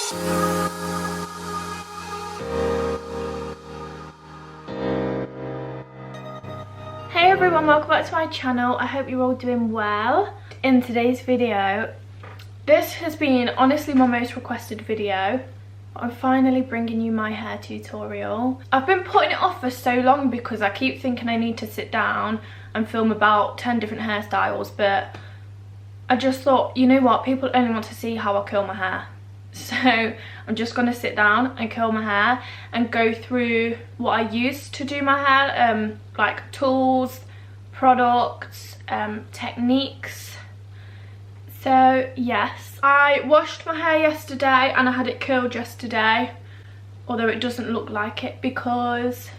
Hey everyone, welcome back to my channel. I hope you're all doing well. In today's video, this has been honestly my most requested video. I'm finally bringing you my hair tutorial. I've been putting it off for so long because I keep thinking I need to sit down and film about 10 different hairstyles, but I just thought, you know what, people only want to see how I curl my hair. So I'm just going to sit down and curl my hair and go through what I use to do my hair, like tools, products, techniques. So yes, I washed my hair yesterday and I had it curled yesterday, although it doesn't look like it because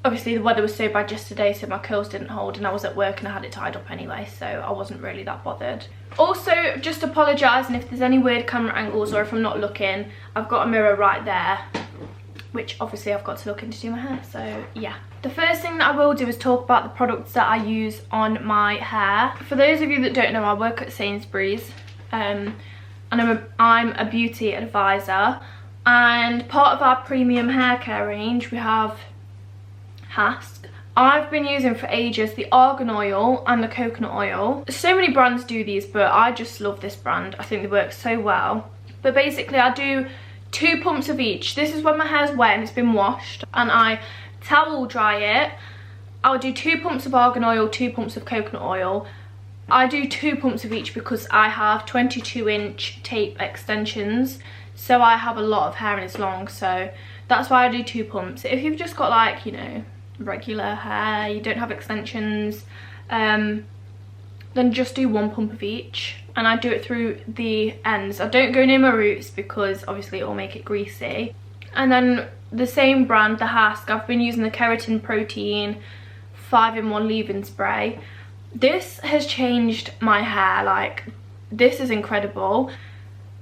obviously the weather was so bad yesterday, so my curls didn't hold, and I was at work and I had it tied up anyway, so I wasn't really that bothered. Also, just apologising if there's any weird camera angles or if I'm not looking. I've got a mirror right there, which obviously I've got to look in to do my hair, so yeah. The first thing that I will do is talk about the products that I use on my hair. For those of you that don't know, I work at Sainsbury's, and I'm a beauty advisor, and part of our premium hair care range we have Hask. I've been using for ages the argan oil and the coconut oil. So many brands do these, but I just love this brand. I think they work so well. But basically I do 2 pumps of each. This is when my hair's wet and it's been washed and I towel dry it. I'll do 2 pumps of argan oil, 2 pumps of coconut oil. I do 2 pumps of each because I have 22-inch tape extensions, so I have a lot of hair and it's long, so that's why I do 2 pumps. If you've just got, like, you know, regular hair, you don't have extensions, then just do 1 pump of each, and I do it through the ends. I don't go near my roots because obviously it will make it greasy. And then the same brand, the Hask, I've been using the keratin protein 5-in-1 leave-in spray. This has changed my hair, like, this is incredible.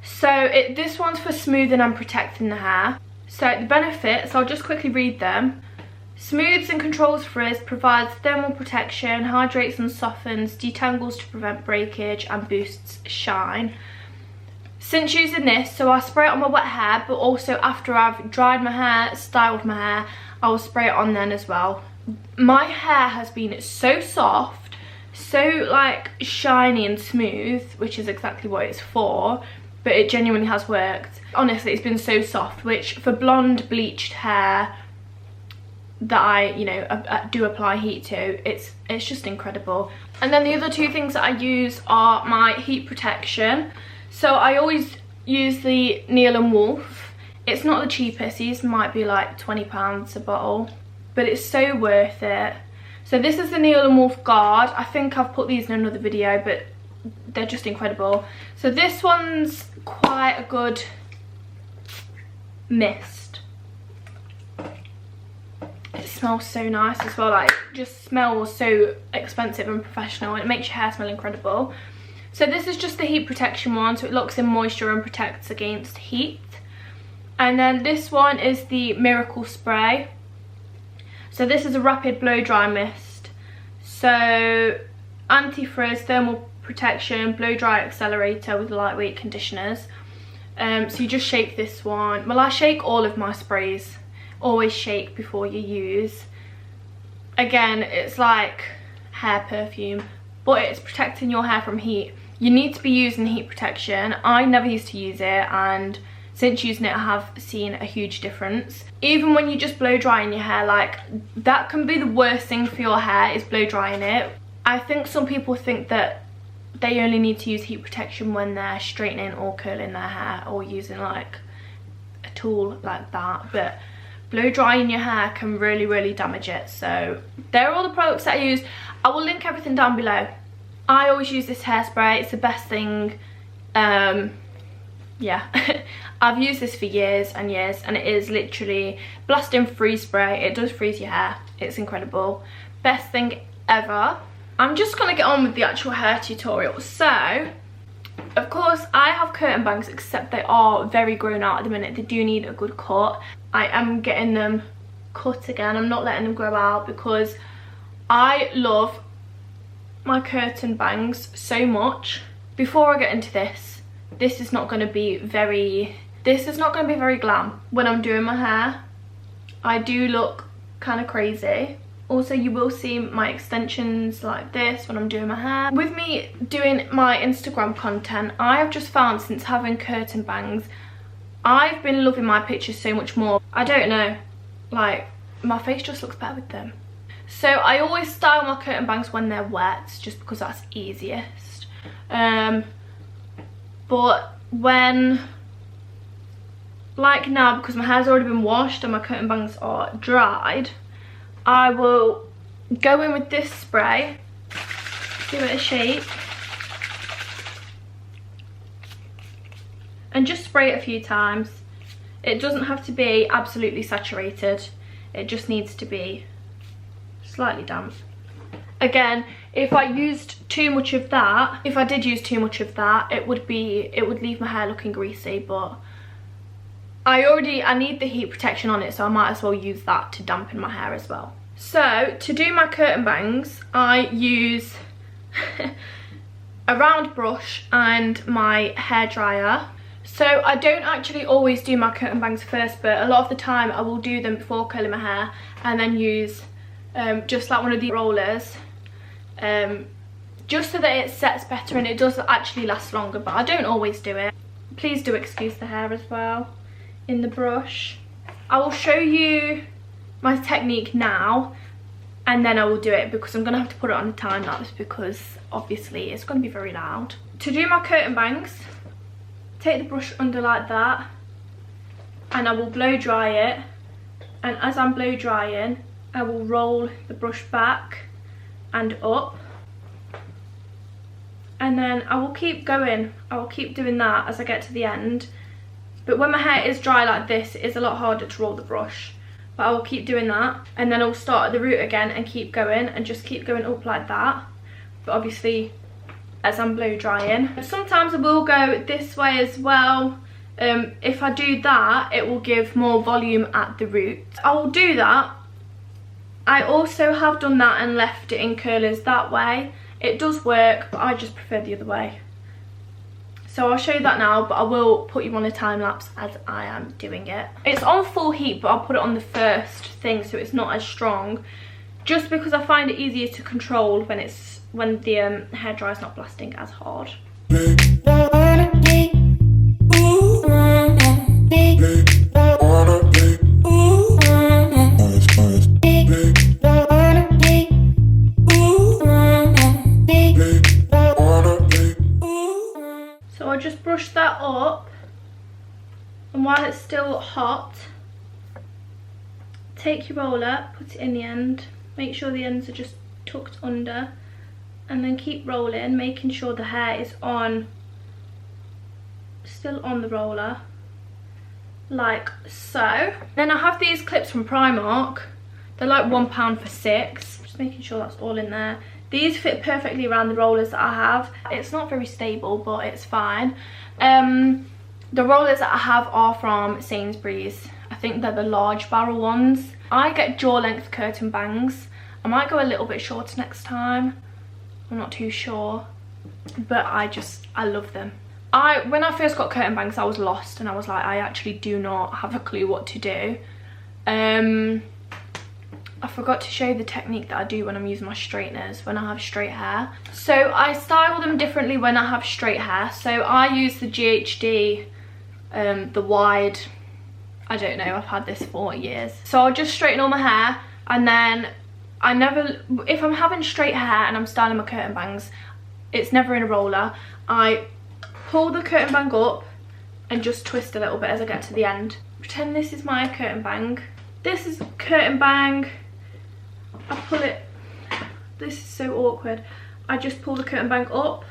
So this one's for smoothing and protecting the hair. So the benefits, I'll just quickly read them. Smooths and controls frizz, provides thermal protection, hydrates and softens, detangles to prevent breakage, and boosts shine. Since using this, so I spray it on my wet hair, but also after I've dried my hair, styled my hair, I will spray it on then as well. My hair has been so soft, so like shiny and smooth, which is exactly what it's for, but it genuinely has worked. Honestly, it's been so soft, which for blonde bleached hair that I, you know, do apply heat to, it's just incredible. And then the other 2 things that I use are my heat protection. So I always use the Neil & Wolf. It's not the cheapest, these might be like £20 a bottle, but it's so worth it. So this is the Neil & Wolf Guard. I think I've put these in another video, but they're just incredible. So this one's quite a good mist. It smells so nice as well, like, it just smells so expensive and professional, and it makes your hair smell incredible. So this is just the heat protection one, so it locks in moisture and protects against heat. And then this one is the Miracle Spray. So this is a rapid blow dry mist. So anti-frizz, thermal protection, blow dry accelerator with lightweight conditioners. So you just shake this one. Well, I shake all of my sprays. Always shake before you use. Again, it's like hair perfume, but it's protecting your hair from heat. You need to be using heat protection. I never used to use it, and since using it I have seen a huge difference. Even when you just blow drying your hair, like, that can be the worst thing for your hair, is blow drying it. I think some people think that they only need to use heat protection when they're straightening or curling their hair or using like a tool like that, but blow drying your hair can really damage it. So there are all the products that I use. I will link everything down below. I always use this hairspray, it's the best thing. Yeah, I've used this for years and years, and it is literally blast-in freeze spray. It does freeze your hair, it's incredible, best thing ever. I'm just gonna get on with the actual hair tutorial. So of course I have curtain bangs, except they are very grown out at the minute. They do need a good cut. I am getting them cut again. I'm not letting them grow out because I love my curtain bangs so much. Before I get into this, this is not going to be very This is not going to be very glam when I'm doing my hair. I do look kind of crazy. Also, you will see my extensions like this when I'm doing my hair. With me doing my Instagram content, I have just found since having curtain bangs, I've been loving my pictures so much more. I don't know, like, my face just looks better with them. So I always style my curtain bangs when they're wet, just because that's easiest. But when, like now, because my hair's already been washed and my curtain bangs are dried, I will go in with this spray, give it a shake, and just spray it a few times. It doesn't have to be absolutely saturated, it just needs to be slightly damp. Again, if I used too much of that, if I did use too much of that, it would leave my hair looking greasy, but I need the heat protection on it, so I might as well use that to dampen my hair as well. So to do my curtain bangs, I use a round brush and my hairdryer. So I don't actually always do my curtain bangs first, but a lot of the time I will do them before curling my hair and then use just like one of the rollers, just so that it sets better and it does actually last longer, but I don't always do it. Please do excuse the hair as well in the brush. I will show you my technique now and then I will do it, because I'm going to have to put it on a time lapse because obviously it's going to be very loud. To do my curtain bangs, take the brush under like that and I will blow dry it, and as I'm blow drying I will roll the brush back and up, and then I will keep going. I will keep doing that as I get to the end. But when my hair is dry like this, it is a lot harder to roll the brush. But I will keep doing that, and then I'll start at the root again and keep going, and just keep going up like that. But obviously, as I'm blow drying. Sometimes I will go this way as well. If I do that, it will give more volume at the root. I will do that. I also have done that and left it in curlers that way. It does work, but I just prefer the other way. So I'll show you that now, but I will put you on a time lapse as I am doing it. It's on full heat, but I'll put it on the first thing so it's not as strong, just because I find it easier to control when the hairdryer is not blasting as hard. So I'll just brush that up, and while it's still hot, take your roller, put it in the end, make sure the ends are just tucked under, and then keep rolling, making sure the hair is still on the roller, like so. Then I have these clips from Primark. They're like £1 for 6. Just making sure that's all in there. These fit perfectly around the rollers that I have. It's not very stable, but it's fine. The rollers that I have are from Sainsbury's. I think they're the large barrel ones. I get jaw length curtain bangs. I might go a little bit shorter next time. I'm not too sure, but I love them. When I first got curtain bangs, I was lost and I was like, I actually do not have a clue what to do. I forgot to show you the technique that I do when I'm using my straighteners when I have straight hair. So I style them differently when I have straight hair. So I use the GHD, the wide, I don't know, I've had this for years. So I'll just straighten all my hair, and then if I'm having straight hair and I'm styling my curtain bangs, it's never in a roller. I pull the curtain bang up and just twist a little bit as I get to the end. Pretend this is my curtain bang. This is curtain bang. I pull it, this is so awkward. I just pull the curtain bang up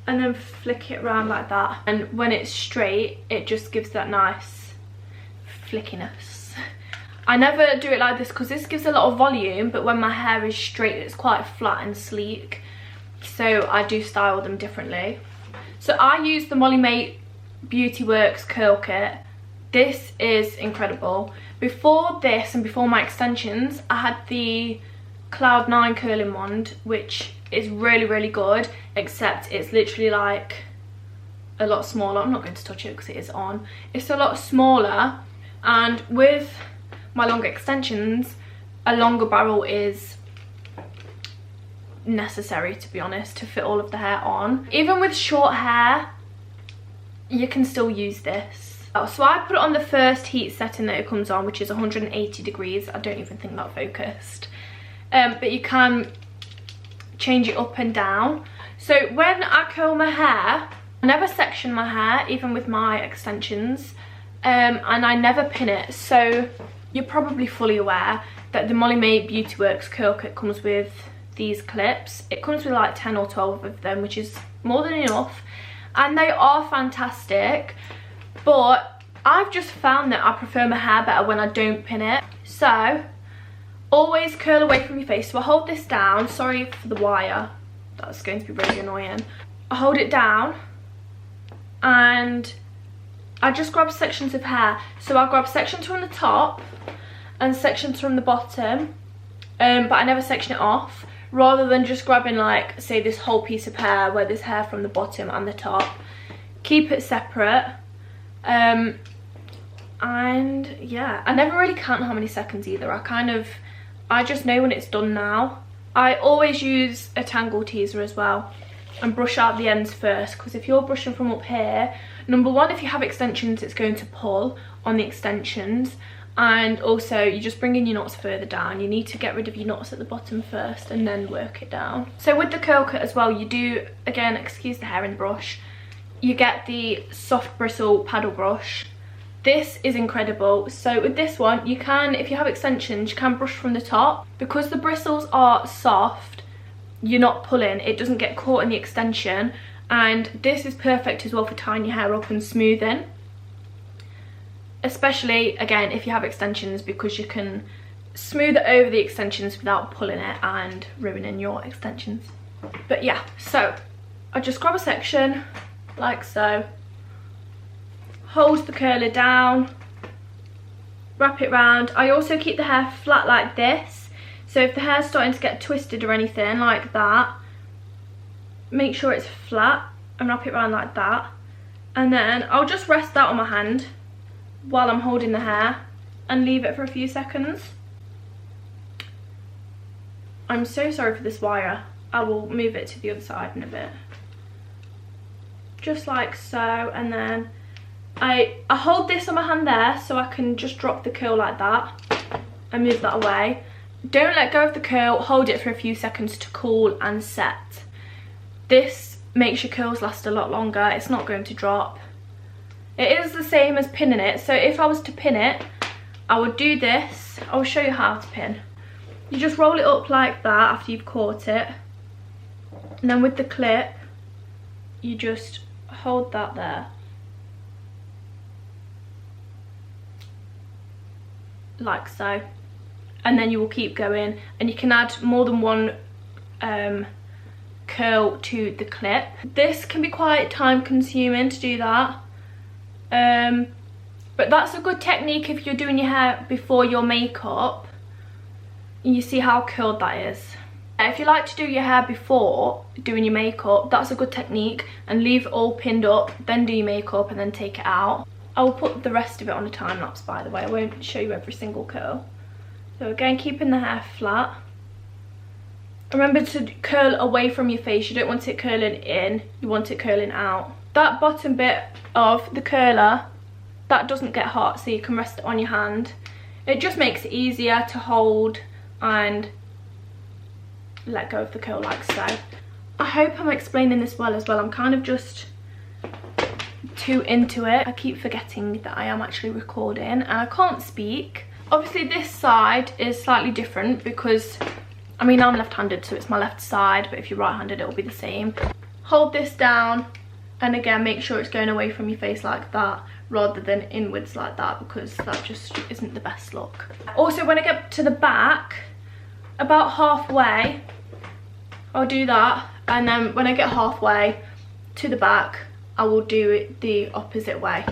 and then flick it around like that. And when it's straight, it just gives that nice flickiness. I never do it like this because this gives a lot of volume, but when my hair is straight, it's quite flat and sleek. So I do style them differently. So I use the Molly-Mae Beauty Works curl kit. This is incredible. Before this and before my extensions, I had the Cloud 9 curling wand, which is really, really good, except it's literally like a lot smaller. I'm not going to touch it because it is on. It's a lot smaller, and with my longer extensions, a longer barrel is necessary, to be honest, to fit all of the hair on. Even with short hair, you can still use this. So I put it on the first heat setting that it comes on, which is 180 degrees. I don't even think that focused. But you can change it up and down. So when I curl my hair, I never section my hair, even with my extensions, and I never pin it. So you're probably fully aware that the Molly-Mae Beauty Works curl kit comes with these clips. It comes with like 10 or 12 of them, which is more than enough, and they are fantastic. But I've just found that I prefer my hair better when I don't pin it. So always curl away from your face. So I hold this down. Sorry for the wire, that's going to be really annoying. I hold it down and I just grab sections of hair. So I grab sections from the top and sections from the bottom, but I never section it off, rather than just grabbing, like, say this whole piece of hair where there's hair from the bottom and the top. Keep it separate. And yeah, I never really count how many seconds either. I just know when it's done now. I always use a tangle teaser as well and brush out the ends first, because if you're brushing from up here, number one, if you have extensions, it's going to pull on the extensions, and also you're just bringing your knots further down. You need to get rid of your knots at the bottom first and then work it down. So with the curl cut as well, you do, again, excuse the hair in the brush, you get the soft bristle paddle brush. This is incredible. So with this one, you can, if you have extensions, you can brush from the top. Because the bristles are soft, you're not pulling, it doesn't get caught in the extension, and this is perfect as well for tying your hair up and smoothing, especially again if you have extensions, because you can smooth it over the extensions without pulling it and ruining your extensions. But yeah, so I just grab a section like so, hold the curler down, wrap it round. I also keep the hair flat like this, so if the hair's starting to get twisted or anything like that, make sure it's flat and wrap it around like that. And then I'll just rest that on my hand while I'm holding the hair and leave it for a few seconds. I'm so sorry for this wire. I will move it to the other side in a bit. Just like so, and then I hold this on my hand there so I can just drop the curl like that and move that away. Don't let go of the curl, hold it for a few seconds to cool and set. This makes your curls last a lot longer, it's not going to drop. It is the same as pinning it, so if I was to pin it, I would do this. I'll show you how to pin. You just roll it up like that after you've caught it, and then with the clip, you just hold that there. Like so. And then you will keep going, and you can add more than one curl to the clip. This can be quite time consuming to do that, but that's a good technique if you're doing your hair before your makeup. You see how curled that is. If you like to do your hair before doing your makeup, that's a good technique, and leave it all pinned up, then do your makeup and then take it out. I will put the rest of it on a time lapse, by the way. I won't show you every single curl. So again, keeping the hair flat. Remember to curl away from your face. You don't want it curling in, you want it curling out. That bottom bit of the curler, that doesn't get hot, so you can rest it on your hand. It just makes it easier to hold and let go of the curl like so. I hope I'm explaining this well as well. I'm kind of just too into it. I keep forgetting that I am actually recording and I can't speak. Obviously this side is slightly different because, I mean, I'm left-handed, so it's my left side, but if you're right-handed it'll be the same. Hold this down, and again make sure it's going away from your face like that rather than inwards like that, because that just isn't the best look. Also, when I get to the back, about halfway, I'll do that, and then when I get halfway to the back, I will do it the opposite way.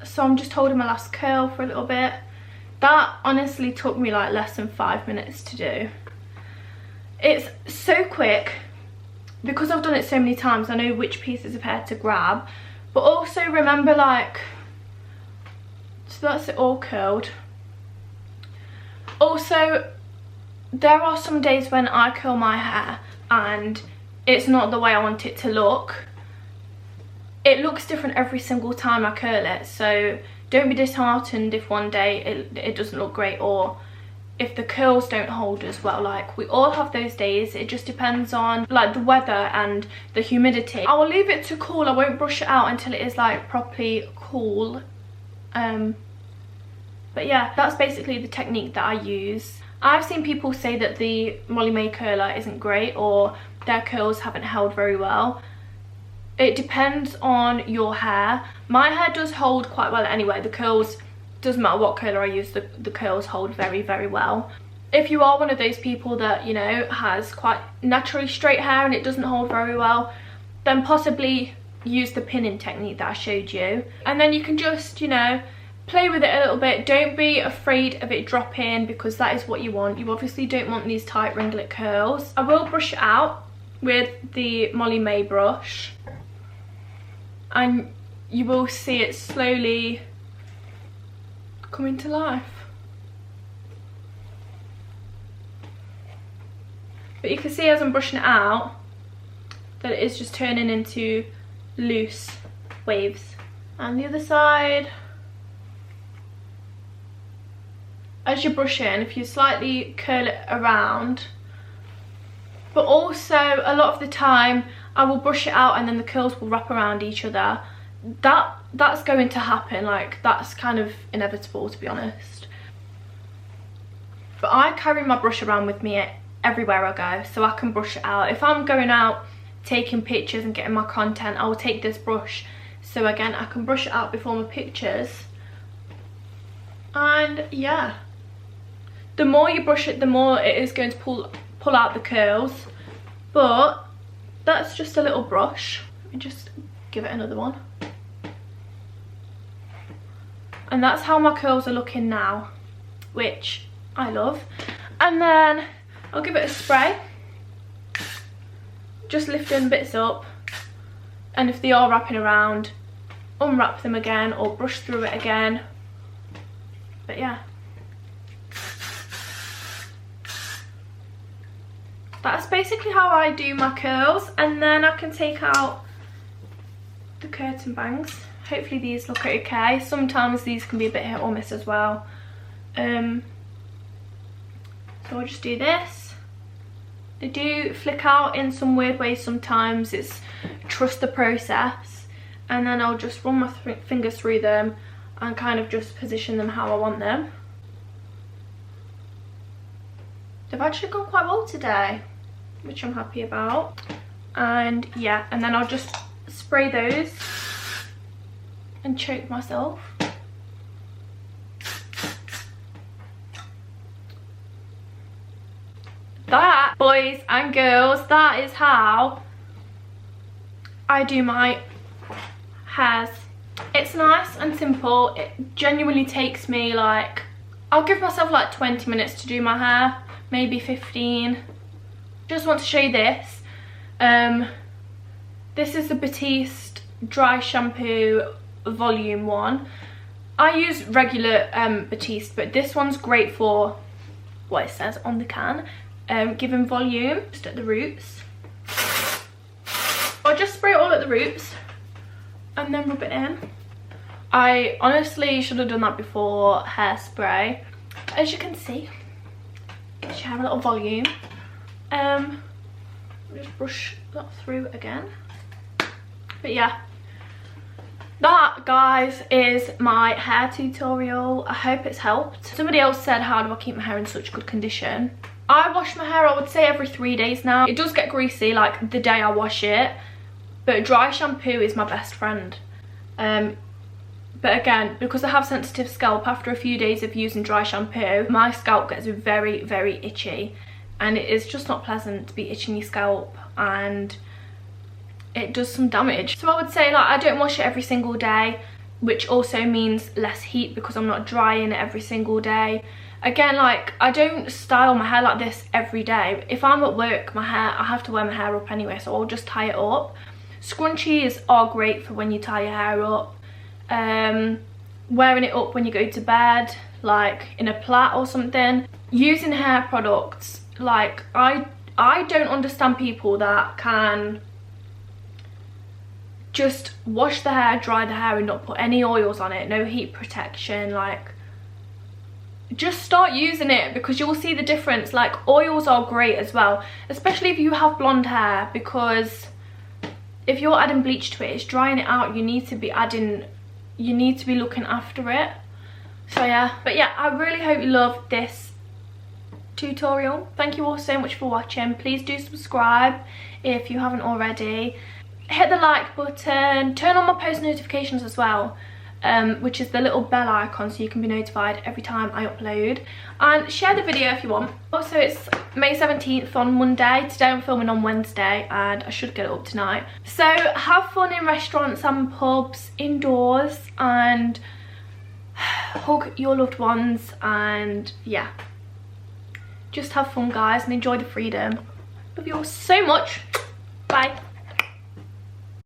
So I'm just holding my last curl for a little bit. That honestly took me like less than 5 minutes to do. It's so quick. Because I've done it so many times, I know which pieces of hair to grab. But also remember, like, so that's it all curled. Also, there are some days when I curl my hair and it's not the way I want it to look. It looks different every single time I curl it, so don't be disheartened if one day it doesn't look great, or if the curls don't hold as well. Like, we all have those days. It just depends on like the weather and the humidity. I will leave it to cool. I won't brush it out until it is like properly cool. But yeah, that's basically the technique that I use. I've seen people say that the Molly-Mae curler isn't great, or their curls haven't held very well. It depends on your hair. My hair does hold quite well anyway. The curls, doesn't matter what curler I use, the curls hold very, very well. If you are one of those people that, you know, has quite naturally straight hair and it doesn't hold very well, then possibly use the pinning technique that I showed you. And then you can just, you know, play with it a little bit. Don't be afraid of it dropping, because that is what you want. You obviously don't want these tight ringlet curls. I will brush it out with the Molly-Mae brush, and you will see it slowly coming to life. But you can see as I'm brushing it out that it is just turning into loose waves. And the other side, as you're brushing, if you slightly curl it around, but also a lot of the time I will brush it out and then the curls will wrap around each other. That's going to happen, like, that's kind of inevitable, to be honest. But I carry my brush around with me everywhere I go, so I can brush it out. If I'm going out taking pictures and getting my content, I will take this brush, so again I can brush it out before my pictures. And yeah, the more you brush it, the more it is going to pull out the curls. But that's just a little brush. Let me just give it another one. And that's how my curls are looking now, which I love. And then I'll give it a spray, just lifting bits up, and if they are wrapping around, unwrap them again or brush through it again. But yeah, that's basically how I do my curls. And then I can take out the curtain bangs. Hopefully these look okay. Sometimes these can be a bit hit or miss as well. So I'll just do this. They do flick out in some weird ways sometimes. It's trust the process. And then I'll just run my fingers through them and kind of just position them how I want them. They've actually gone quite well today, which I'm happy about. And yeah, and then I'll just spray those and choke myself. That, boys and girls, that is how I do my hairs. It's nice and simple. It genuinely takes me like, I'll give myself like 20 minutes to do my hair, maybe 15. Just want to show you this. This is the Batiste dry shampoo volume 1. I use regular Batiste, but this one's great for what it says on the can, giving volume just at the roots. I'll just spray it all at the roots and then rub it in. I honestly should have done that before hairspray. As you can see, gives your hair a little volume. Just brush that through again. But yeah, that, guys, is my hair tutorial. I hope it's helped. Somebody else said, how do I keep my hair in such good condition? I wash my hair, I would say, every 3 days now. It does get greasy like the day I wash it, but dry shampoo is my best friend. But again, because I have sensitive scalp, after a few days of using dry shampoo, my scalp gets very, very itchy. And it is just not pleasant to be itching your scalp, and it does some damage. So I would say, like, I don't wash it every single day, which also means less heat because I'm not drying it every single day. Again, like, I don't style my hair like this every day. If I'm at work, I have to wear my hair up anyway, so I'll just tie it up. Scrunchies are great for when you tie your hair up. Wearing it up when you go to bed, like in a plait or something. Using hair products, like, I don't understand people that can just wash the hair, dry the hair and not put any oils on it, no heat protection. Like, just start using it, because you'll see the difference. Like, oils are great as well, especially if you have blonde hair, because if you're adding bleach to it, it's drying it out. You need to be looking after it. So yeah, but yeah, I really hope you love this tutorial. Thank you all so much for watching. Please do subscribe if you haven't already. Hit the like button, turn on my post notifications as well, which is the little bell icon, so you can be notified every time I upload, and share the video if you want. Also, it's May 17th on Monday. Today I'm filming on Wednesday and I should get it up tonight. So have fun in restaurants and pubs, indoors, and hug your loved ones, and yeah, just have fun guys, and enjoy the freedom. Love you all so much.